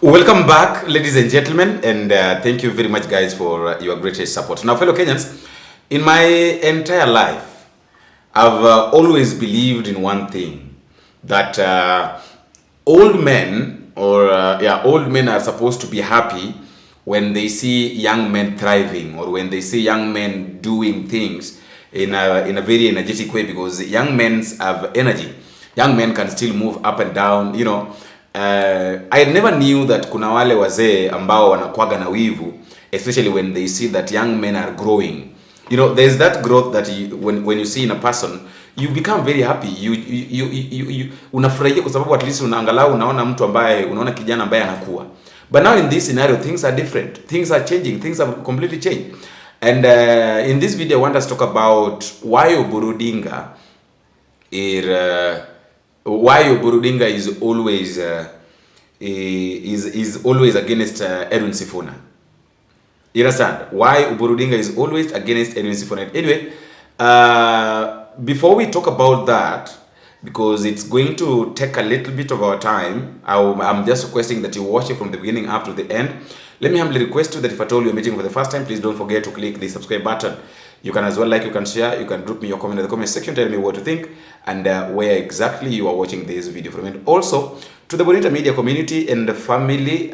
Welcome back, ladies and gentlemen, and thank you very much, guys, for your great support. Now, fellow Kenyans, in my entire life, I've always believed in one thing, that old men are supposed to be happy when they see young men thriving, or when they see young men doing things in a very energetic way, because young men have energy. Young men can still move up and down, you know. I never knew that kuna wale wazee ambao wanakwaga na wivu, especially when they see that young men are growing. You know, there's that growth that when you see in a person, you become very happy. You unafurahia kwa sababu at least unaangalau unaona mtu ambaye unaona kijana ambaye anakuwa. But now in this scenario, things are different. Things are changing. Things have completely changed. And in this video, I want us to talk about why OBURU is always against Edwin Sifuna. You understand? Why OBURU is always against Edwin Sifuna. Anyway, before we talk about that, because it's going to take a little bit of our time, I'm just requesting that you watch it from the beginning up to the end. Let me humbly request you that if at all you're meeting for the first time, please don't forget to click the subscribe button. You can as well like, you can share, you can drop me your comment in the comment section, tell me what you think and where exactly you are watching this video from. And also, to the Bonita Media community and the family,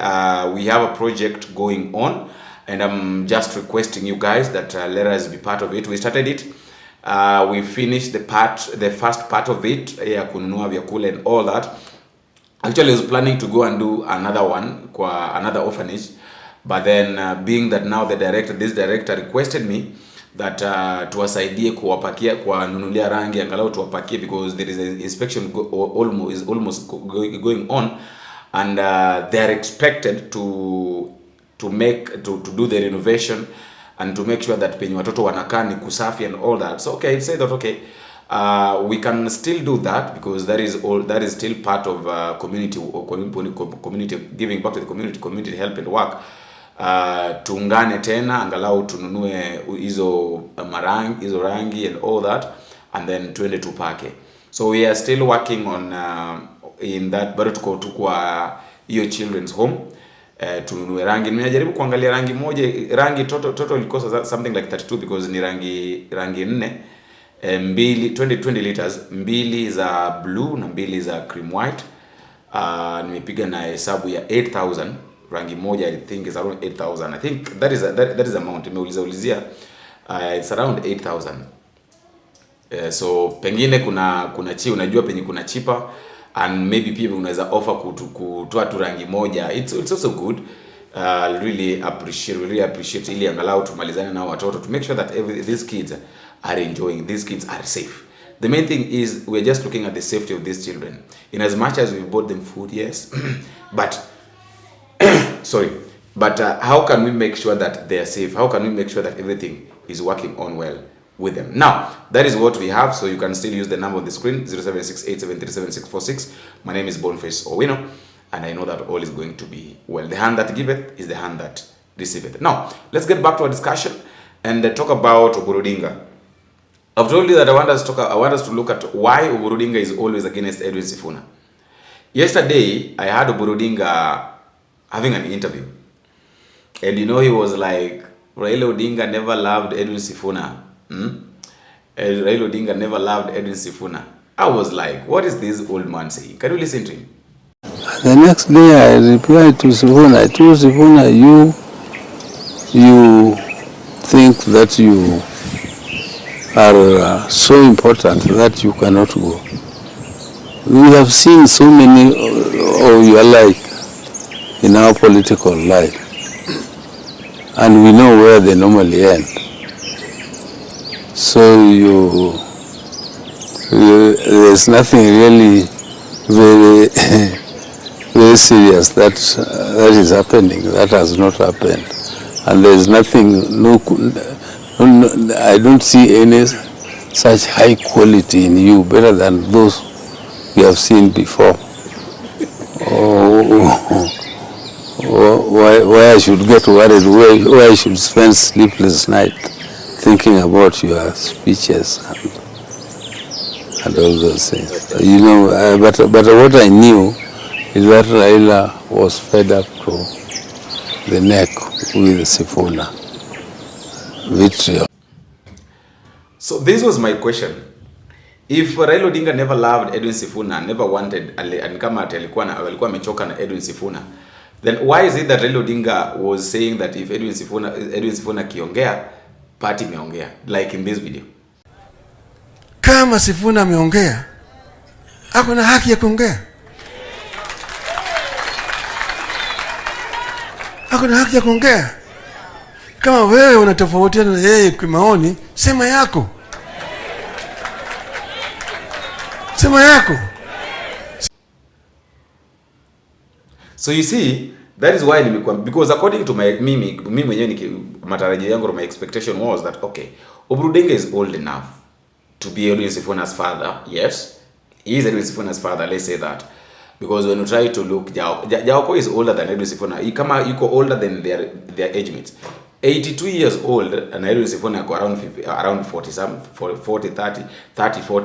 we have a project going on, and I'm just requesting you guys that let us be part of it. We started it, we finished the first part of it, kununua vyakula and all that. Actually, I was planning to go and do another one, another orphanage, but then being that now this director requested me that tuwasaidie kuwapakia kwa nunulia rangi angalau tuwapakie, because there is an inspection almost going on, and they are expected to do the renovation and to make sure that penye watoto wanakaa ni kusafi and all that. So okay, I say that okay, we can still do that, because that is still part of community giving back to the community help and work. Tuungane tena angalau tununue hizo rangi and all that, and then tuende tupake. So we are still working on in that, bado tuko kwa hiyo children's home, tununue rangi. Nimejaribu kuangalia rangi moja, rangi total ilikosa something like 32, because ni rangi 4, 20 liters, 2 za blue na 2 za cream white. Nimepiga na hesabu ya 8,000. Rangi moja, I think is around 8,000. I think that is amount. Nimeulizia it's around 8,000. So pengine kuna unajua penye kuna cheaper, and maybe people unaweza offer kutoa tu rangi moja. It's also good. Really appreciate ili angalau tumalizane na watoto to make sure that these kids are enjoying, these kids are safe. The main thing is we're just looking at the safety of these children. In as much as we bought them food, yes, but how can we make sure that they are safe? How can we make sure that everything is working on well with them? Now, that is what we have, so you can still use the number on the screen, 0768737646. My name is Boniface Owino, and I know that all is going to be well. The hand that giveth is the hand that receiveth. Now, let's get back to our discussion and talk about OBURU. I've told you that I want us to look at why OBURU is always against Edwin Sifuna. Yesterday, I had OBURU having an interview, and you know, he was like, Raila Odinga never loved Edwin Sifuna. Raila Odinga never loved Edwin Sifuna. I was like, what is this old man saying? Can you listen to him? The next day I replied to Sifuna. I told Sifuna, you think that you are so important that you cannot go. We have seen so many of your like in our political life, and we know where they normally end. So there's nothing really very very serious that is happening, that has not happened, and there's nothing, I don't see any such high quality in you better than those we have seen before. Why I should get worried, why I should spend sleepless night thinking about your speeches and all those things. You know, but what I knew is that Raila was fed up to the neck with SIFUNA vitriol. So this was my question. If Raila Odinga never loved Edwin Sifuna, never wanted, and kama alikuwa amechoka na Edwin Sifuna, then why is it that Raila Odinga was saying that if Edwin Sifuna kiongea, party meongea, like in this video? Kama Sifuna ameongea, ako na haki ya kuongea. Ako na haki ya kuongea. Kama wewe unatofautiana na yeye kwa maoni, sema yako. Sema yako. So you see, that is why because according to mimi mwenyewe matarajio yangu, my expectation was that okay, OBURU is old enough to be Edwin Sifuna's father. Yes, he is Edwin Sifuna's father, let's say that. Because when you try to look, Jaoko is older than Edwin Sifuna. Yuko older than their age mates. 82 years old, and Edwin Sifuna around 40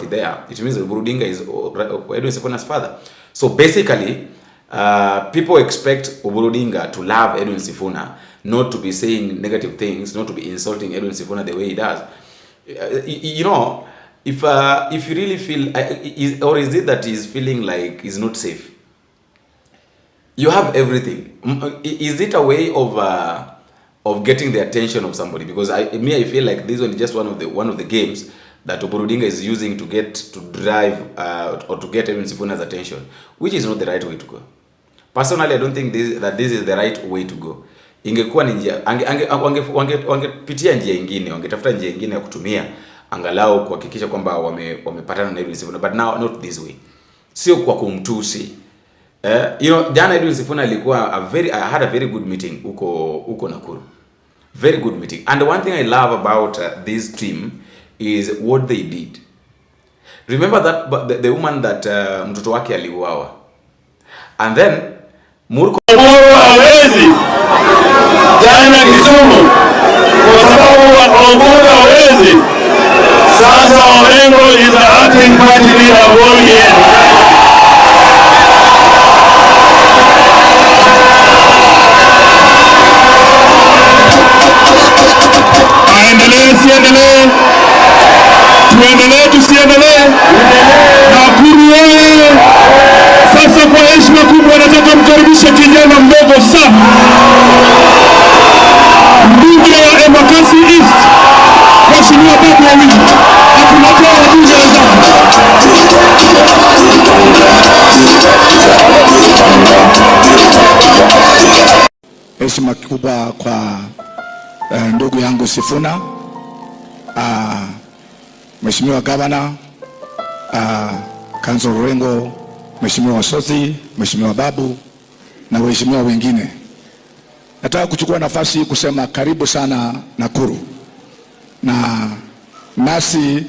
there. It means OBURU is Edwin Sifuna's father. So basically, people expect OBURU to love Edwin Sifuna, not to be saying negative things, not to be insulting Edwin Sifuna the way he does. You know, if you really feel, or is it that he's feeling like he's not safe? You have everything. Is it a way of getting the attention of somebody? Because I feel like this one is just one of the games that OBURU is using to drive or to get Edwin Sifuna's attention, which is not the right way to go. Personally, I don't think this is the right way to go. Ingekuwa ni njia wangepitia njia nyingine, wangetafuta njia nyingine ya kutumia angalau kuhakikisha kwamba wamepatana na Edwin Sifuna, but now not this way. Sio kwa kumtusi. You know, jana Edwin Sifuna alikuwa I had a very good meeting uko Nakuru. Very good meeting. And the one thing I love about this team is what they did. Remember that the woman that mtoto wake aliuawa. And then Murko hawezi jana Kisumu kwa sababu OBURU hawezi. Sasa Orengo is the acting party leader of ORENGO'S. Tuendelee tusiendelee? Nakuru wewe. Sasa kwa heshima kubwa nataka mkaribishe kijana mdogo sana, mbunge wa Embakasi East, Mheshimiwa Babu Owino. Tunatoa wabunge wenzako. Heshima kubwa kwa ndugu yangu Sifuna, Mheshimiwa Gavana, Council Orengo, Mheshimiwa Sozi, Mheshimiwa Babu na waheshimiwa wengine. Nataka kuchukua nafasi hii kusema karibu sana Nakuru. Na nasi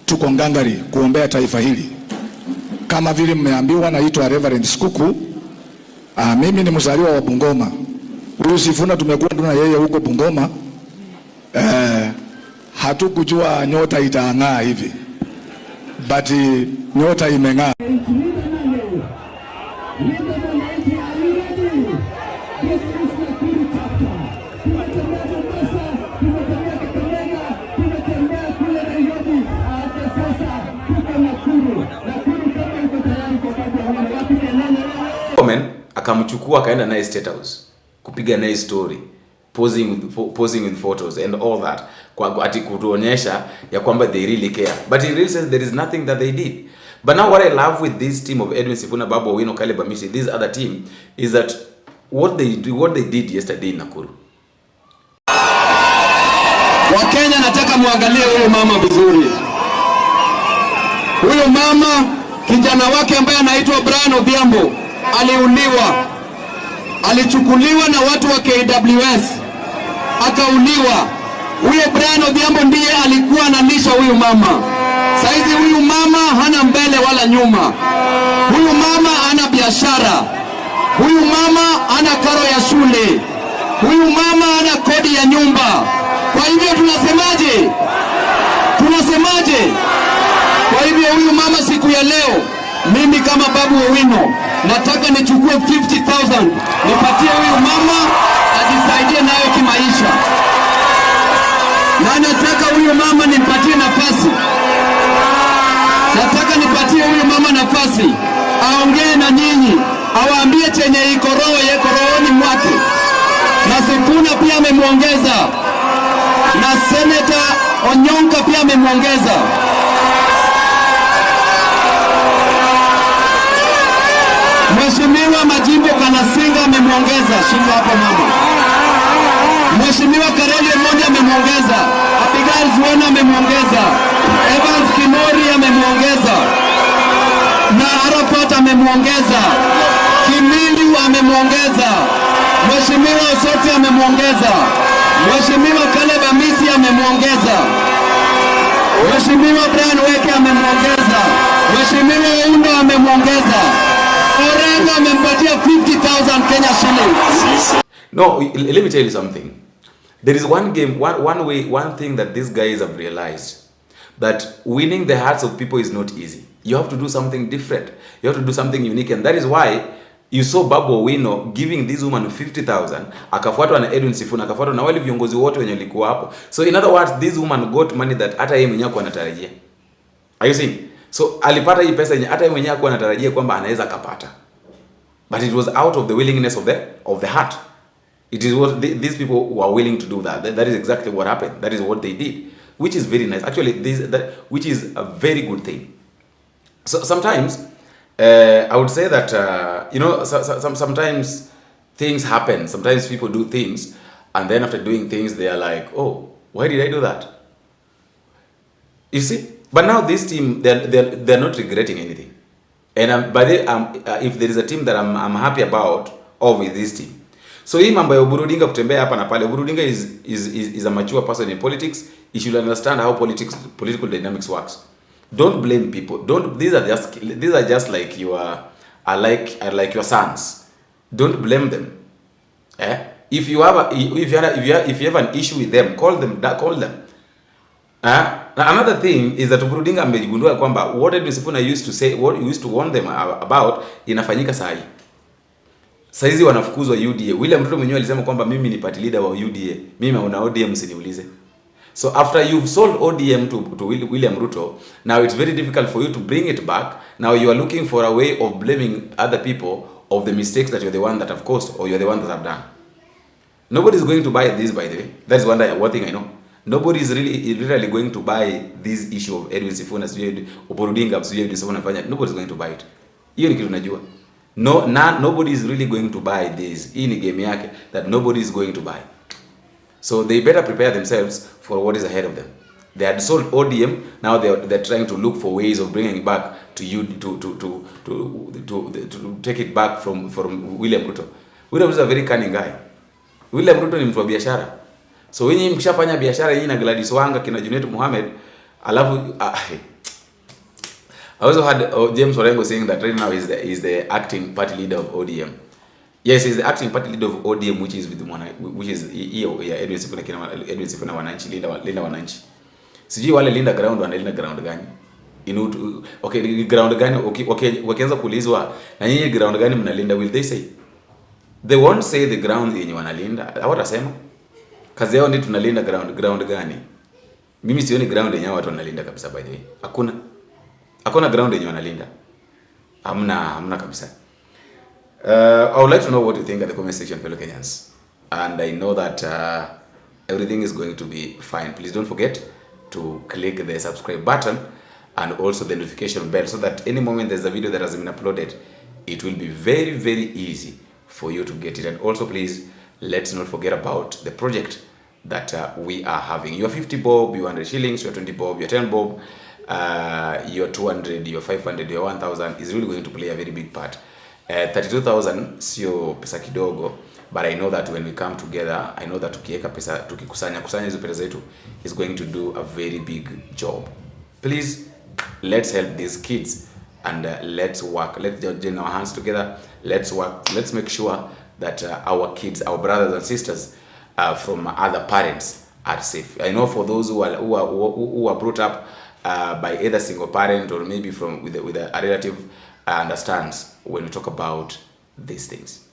tuko ngangari kuombea taifa hili. Kama vile mmeambiwa, naitwa Reverend Skuku. Mimi ni mzaliwa wa Bungoma. Huyu Sifuna tumekuwa na yeye huko Bungoma. Hatukujua nyota itang'aa hivi, but nyota imeng'aa. Akamchukua akaenda naye State House kupiga naye story, posing with photos and all that, kwa ati kutuonyesha ya kwamba they really care, but he really says there is nothing that they did. But now what I love with this team of Edwin Sifuna, Babu Owino, Caleb Amisi, this other team, is that what they did yesterday in Nakuru. Wakenya, nataka muangalie huyu mama vizuri. Huyu mama, kijana wake ambaye anaitwa Brian Odhiambo aliuliwa. Alichukuliwa na watu wa KWS akauliwa. Huyo Brian Odhiambo ndiye alikuwa analisha huyu mama. Saizi huyu mama hana mbele wala nyuma. Huyu mama hana biashara. Huyu mama hana karo ya shule. Huyu mama hana kodi ya nyumba. Kwa hivyo tunasemaje? Kwa hivyo huyu mama siku ya leo, mimi kama Babu Owino nataka nichukue 50,000 nipatie huyu mama ajisaidie nayo kimaisha, na nataka huyu mama nimpatie nafasi, nataka nipatie huyu mama nafasi aongee na nyinyi, awaambie chenye iko rohoni mwake. Na Sifuna pia amemwongeza, na Senator Onyonka pia amemwongeza. Mheshimiwa Majimbo Kalasinga amemwongeza, shingo hapo mama. Mheshimiwa Kareli mmoja amemwongeza, Abigail Zuena amemwongeza, Evans Kimori amemwongeza, na Arafat amemwongeza, Kimili amemwongeza, Mheshimiwa Osoti amemwongeza, Mheshimiwa Caleb Amisi amemwongeza, Mheshimiwa Brian Weke amemwongeza, Mheshimiwa Undo amemwongeza, Orengo amempatia 50,000 Kenya shillings. No, let me tell you something. There is one thing that these guys have realized, that winning the hearts of people is not easy. You have to do something different. You have to do something unique, and that is why you saw Babu Owino giving this woman 50,000, akafuatwa na Edwin Sifuna, akafuatwa na wale viongozi wote wenye walikuwa hapo. So in other words, this woman got money that hata yeye mwenyewe alikuwa anatarajia. Are you seeing? So alipata hii pesa yenye hata yeye mwenyewe alikuwa anatarajia kwamba anaweza kapata. But it was out of the willingness of the heart. It is what these people were willing to do that. That is exactly what happened. That is what they did, which is very nice. Actually, which is a very good thing. So sometimes, I would say that sometimes things happen. Sometimes people do things, and then after doing things, they are like, "Oh, why did I do that?" You see. But now this team, they're not regretting anything. And if there is a team that I'm happy about, with this team. So hii mambo ya OBURU Odinga kutembea hapa na pale, OBURU Odinga is a mature person in politics. He should understand how political dynamics works. Don't blame people. These are just like your sons. Don't blame them. If you have an issue with them, call them. Another thing is that OBURU Odinga amegundua kwamba what Edwin Sifuna used to say, what he used to warn them about, inafanyika sahi. Saizi wanafukuzwa UDA. William Ruto mwenyewe alisema kwamba mimi ni party leader wa UDA. Mimi naona ODM msiniulize. So after you've sold ODM to William Ruto, now it's very difficult for you to bring it back. Now you are looking for a way of blaming other people of the mistakes that you're the one that have caused, or you're the one that have done. Nobody is going to buy this, by the way. That's one thing I know. Nobody is really going to buy this issue of Edwin Sifuna, OBURU Odinga, nobody is going to buy it. Hiyo ni kitu tunajua. Nobody is really going to buy this. Hii ni game yake that nobody is going to buy. So they better prepare themselves for what is ahead of them. They had sold ODM, now they're trying to look for ways of bringing it back to you to take it back from William Ruto. William Ruto is a very cunning guy. William Ruto ni mtu wa biashara. So wenye mkishafanya biashara yini na Gladys Wanga kina Junet Mohamed, alafu I also had James Orengo saying that right now is the acting party leader of ODM. Yes, he's the acting party leader of ODM, which is Edwin Sifuna wananchi, linda wananchi. Sijui wale linda ground wanalinda ground gani? Okay, ground gani? Okay, wakianza kuulizwa na nyinyi ground gani mnalinda, will they say? They won't say the ground yenye wanalinda. Hawatasema. Kazi yao ndio tunalinda ground gani? Mimi sioni ground yenye watu wanalinda kabisa, by the way. Hakuna ground yenye wanalinda. Hamna kabisa. I would like to know what you think at the comment section, fellow Kenyans. And I know that everything is going to be fine. Please don't forget to click the subscribe button and also the notification bell, so that any moment there's a video that has been uploaded, it will be very, very easy for you to get it. And also, please, let's not forget about the project that we are having. Your 50 bob, your 100 shillings, your 20 bob, your 10 bob, your 200, your 500, your 1000 is really going to play a very big part. 32,000 sio pesa kidogo, but I know that when we come together, I know that tukiweka pesa, tukikusanya hizo pesa zetu, is going to do a very big job. Please, let's help these kids and let's work. Let's join our hands together. Let's work. Let's make sure that our kids, our brothers and sisters from other parents are safe. I know for those who are brought up by either single parent or maybe with a relative understands when we talk about these things.